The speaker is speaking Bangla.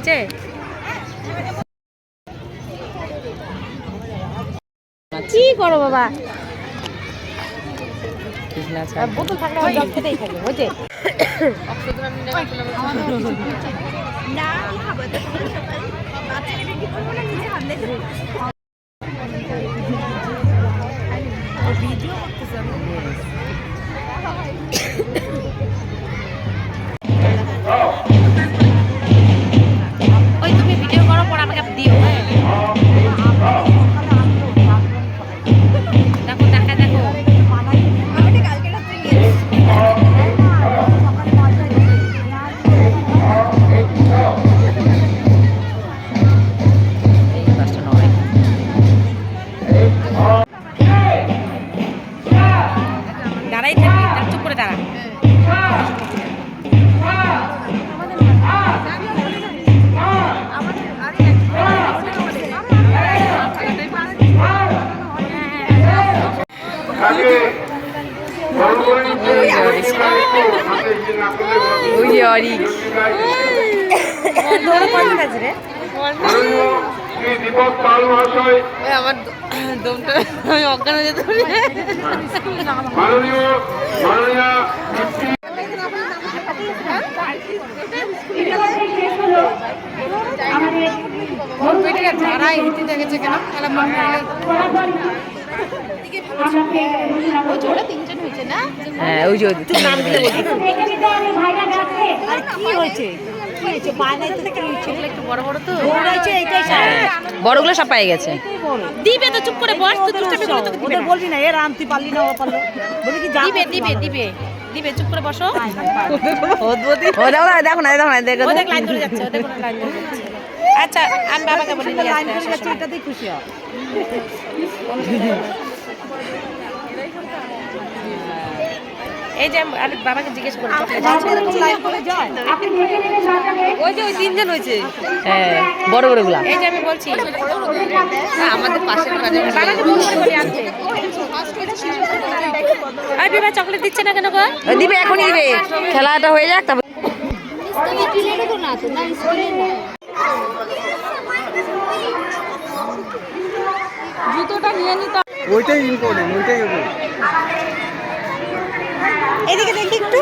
হয়েছে? কি করো বাবা? বোতল থাকলে জল খেতেই থাকবে, হয়েছে? ভিডিও করতেছে ওই তুমি ভিডিও করো পর আমাকে দিও। দেখো দেখা দেখো দাঁড়াই থাকবি, চুপ করে দাঁড়া। আমার দমটা আমি অজ্ঞান হয়ে যেতে পারি। যারাই হিতে দেখেছে কেন তিনজন হয়েছে না? হ্যাঁ ওই যে নাম দিলে বড়গুলো সব পাই গেছে। দিবে তো, চুপ করে বস। ওদের বলবি না, এর আনতে পারলি না, ও পারলো বলি কি দিবে দিবে দিবে দিবে, চুপ করে বসো। দেখো না, দেখো না, দেখো ওদের লাইন ধরে যাচ্ছে, ওদের কোনো লাইন ধরে যাচ্ছে। আচ্ছা আমি বাবাকে বলি লাইন ধরে যাচ্ছে, এটাতেই খুশি হও। এই যে আমি বাবাকে জিজ্ঞেস করি ওই যে ওই তিনজন হয়েছে। হ্যাঁ বড় বড়গুলা। এই যে আমি বলছি আমাদের পাশের বাবাকে বলি আনতে। আর বিভা চকলেট দিচ্ছে না কেন গো? দিবে, এখনই দিবে, খেলাটা হয়ে যাক তবে। জুতোটা নিয়ে নিতে, ওইটাই ইম্পর্টেন্ট, ওইটাই এদিকে দেখি একটু।